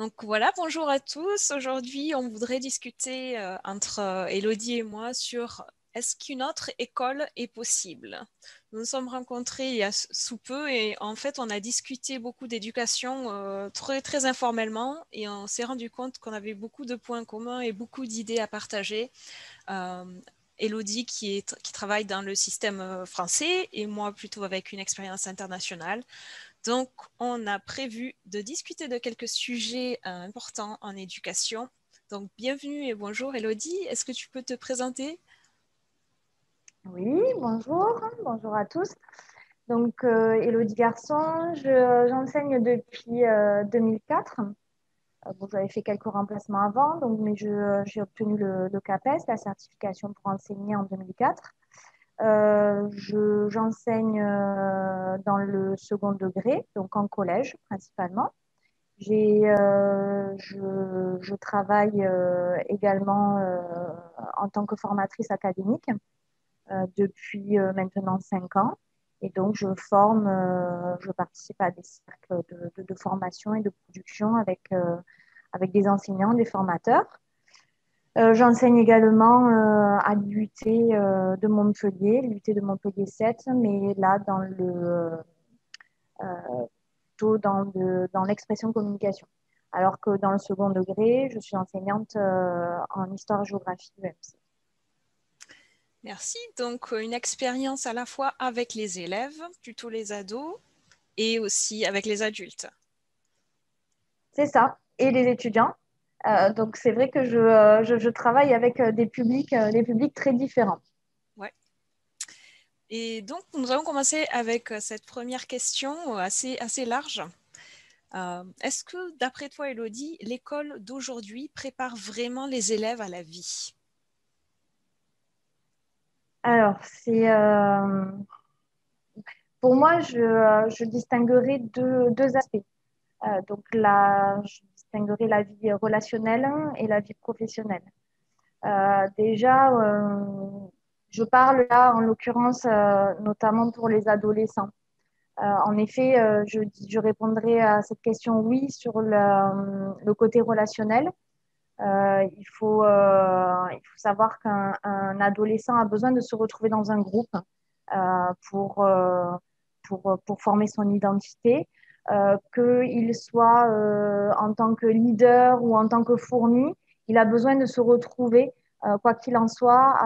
Donc voilà, bonjour à tous. Aujourd'hui, on voudrait discuter entre Elodie et moi sur est-ce qu'une autre école est possible? Nous nous sommes rencontrés il y a sous peu et en fait, on a discuté beaucoup d'éducation très, très informellement et on s'est rendu compte qu'on avait beaucoup de points communs et beaucoup d'idées à partager. Euh, Elodie qui travaille dans le système français et moi plutôt avec une expérience internationale. Donc, on a prévu de discuter de quelques sujets importants en éducation. Donc, bienvenue et bonjour Elodie. Est-ce que tu peux te présenter? Oui, bonjour à tous. Donc, Élodie Garçon, j'enseigne depuis 2004. Bon, j'avais fait quelques remplacements avant, donc, mais j'ai obtenu le CAPES, la certification pour enseigner en 2004. J'enseigne dans le second degré, donc en collège principalement. Je travaille également en tant que formatrice académique depuis maintenant 5 ans. Et donc, je participe à des cercles de formation et de production avec des enseignants, des formateurs. J'enseigne également à l'UT de Montpellier, l'UT de Montpellier 7, mais là, plutôt dans l'expression communication. Alors que dans le second degré, je suis enseignante en histoire-géographie UMC. Merci. Donc, une expérience à la fois avec les élèves, plutôt les ados, et aussi avec les adultes. C'est ça, et les étudiants. Donc, c'est vrai que je travaille avec des publics très différents. Ouais. Et donc, nous allons commencer avec cette première question assez large. Est-ce que, d'après toi, Elodie, l'école d'aujourd'hui prépare vraiment les élèves à la vie? Alors, pour moi, je distinguerai deux aspects. Donc, je distinguerai la vie relationnelle et la vie professionnelle. Déjà, je parle là, en l'occurrence, notamment pour les adolescents. En effet, je répondrai à cette question oui sur le côté relationnel. Il faut savoir qu'un adolescent a besoin de se retrouver dans un groupe euh, pour, euh, pour former son identité, qu'il soit en tant que leader ou en tant que fourmi, il a besoin de se retrouver, quoi qu'il en soit,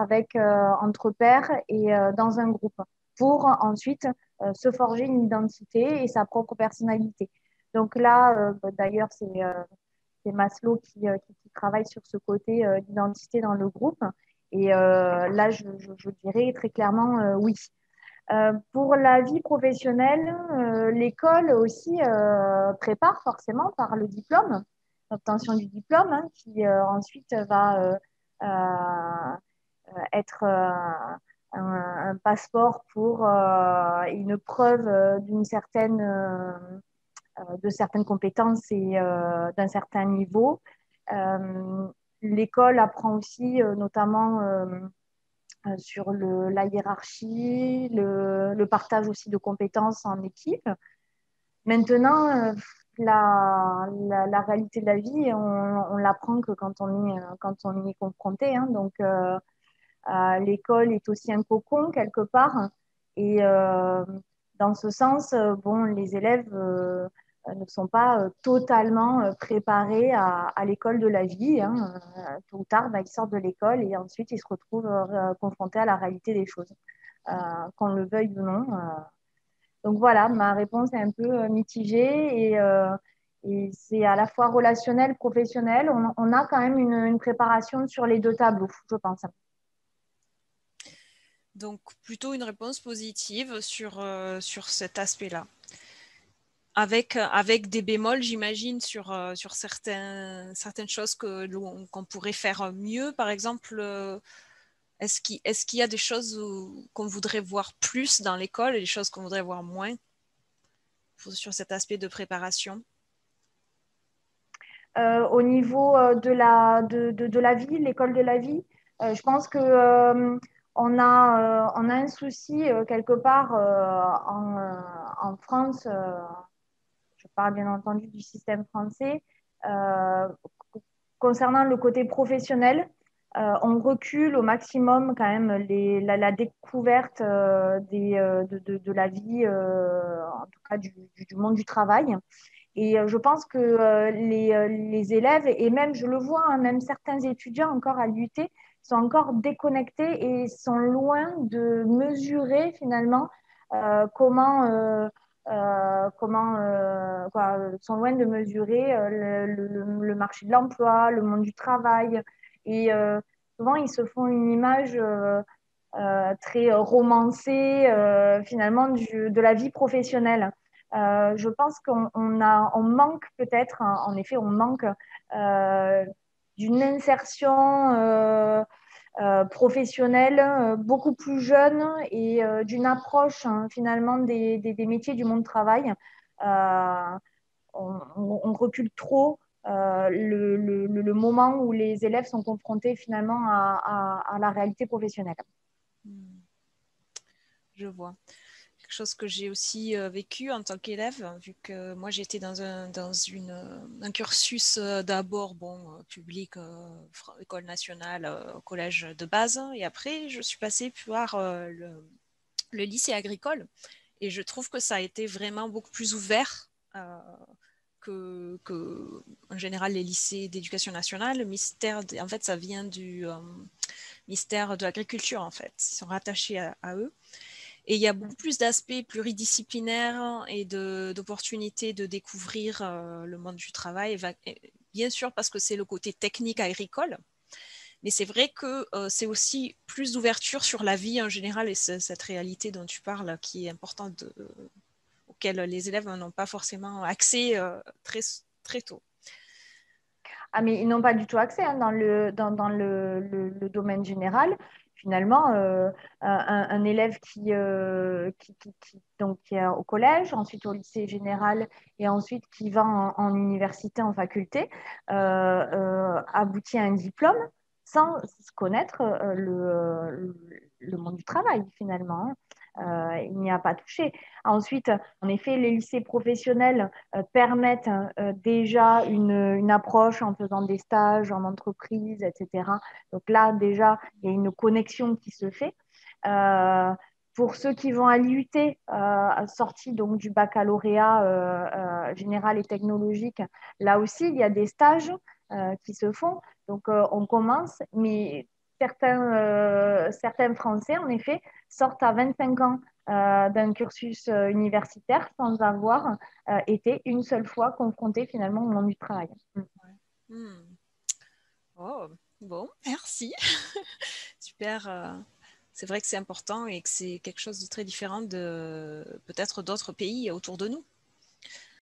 entre pairs et dans un groupe, pour ensuite se forger une identité et sa propre personnalité. Donc là, d'ailleurs, c'est Maslow qui travaille sur ce côté d'identité dans le groupe. Et là, je dirais très clairement oui. Pour la vie professionnelle, l'école aussi prépare forcément par le diplôme, l'obtention du diplôme, hein, qui ensuite va être un passeport pour une preuve de certaines compétences et d'un certain niveau. Euh, L'école apprend aussi notamment sur la hiérarchie, le partage aussi de compétences en équipe. Maintenant, la réalité de la vie, on l'apprend que quand on y est confronté. Hein. Donc, l'école est aussi un cocon quelque part. Et dans ce sens, bon, les élèves ne sont pas totalement préparés à l'école de la vie. Hein. Tôt ou tard, bah, ils sortent de l'école et ensuite ils se retrouvent confrontés à la réalité des choses, qu'on le veuille ou non. Donc voilà, ma réponse est un peu mitigée et c'est à la fois relationnel, professionnel. On a quand même une préparation sur les deux tableaux, je pense. Donc, plutôt une réponse positive sur cet aspect-là. Avec des bémols, j'imagine, sur certaines choses qu'on pourrait faire mieux. Par exemple, est-ce qu'il y a des choses qu'on voudrait voir plus dans l'école et des choses qu'on voudrait voir moins sur cet aspect de préparation? Au niveau de la vie, l'école de la vie, je pense que on a un souci quelque part en France. Je parle bien entendu du système français. Concernant le côté professionnel, on recule au maximum quand même la découverte de la vie, en tout cas du monde du travail. Et je pense que les élèves, et même je le vois, hein, même certains étudiants encore à l'UT, sont encore déconnectés et sont loin de mesurer finalement sont loin de mesurer le marché de l'emploi, le monde du travail. Et souvent, ils se font une image très romancée finalement de la vie professionnelle. Je pense on manque peut-être, hein, en effet, on manque d'une insertion professionnelle beaucoup plus jeune et d'une approche hein, finalement des métiers du monde du travail. Euh, on recule trop le moment où les élèves sont confrontés finalement à la réalité professionnelle. Hmm, je vois. Quelque chose que j'ai aussi vécu en tant qu'élève, vu que moi j'étais un cursus d'abord public, école nationale, collège de base, et après je suis passée par le lycée agricole, et je trouve que ça a été vraiment beaucoup plus ouvert que en général les lycées d'éducation nationale. Le ministère, en fait, ça vient du ministère de l'Agriculture, en fait. Ils sont rattachés à eux. Et il y a beaucoup plus d'aspects pluridisciplinaires et d'opportunités de découvrir le monde du travail. Bien sûr, parce que c'est le côté technique agricole, mais c'est vrai que c'est aussi plus d'ouverture sur la vie en général et cette réalité dont tu parles qui est importante, auquel les élèves n'ont pas forcément accès très, très tôt. Ah, mais ils n'ont pas du tout accès hein, dans le domaine général. Finalement, un élève donc, qui est au collège, ensuite au lycée général et ensuite qui va en université, en faculté, aboutit à un diplôme sans connaître le monde du travail finalement. Il n'y a pas touché. Ensuite, en effet, les lycées professionnels permettent déjà une approche en faisant des stages en entreprise, etc. Donc là, déjà, il y a une connexion qui se fait. Euh, pour ceux qui vont à l'IUT, sortis donc du baccalauréat général et technologique, là aussi, il y a des stages qui se font. Donc, on commence, mais certains Français, en effet, sortent à 25 ans d'un cursus universitaire sans avoir été une seule fois confrontés finalement au monde du travail. Hmm. Oh, bon, merci. Super. C'est vrai que c'est important et que c'est quelque chose de très différent de peut-être d'autres pays autour de nous.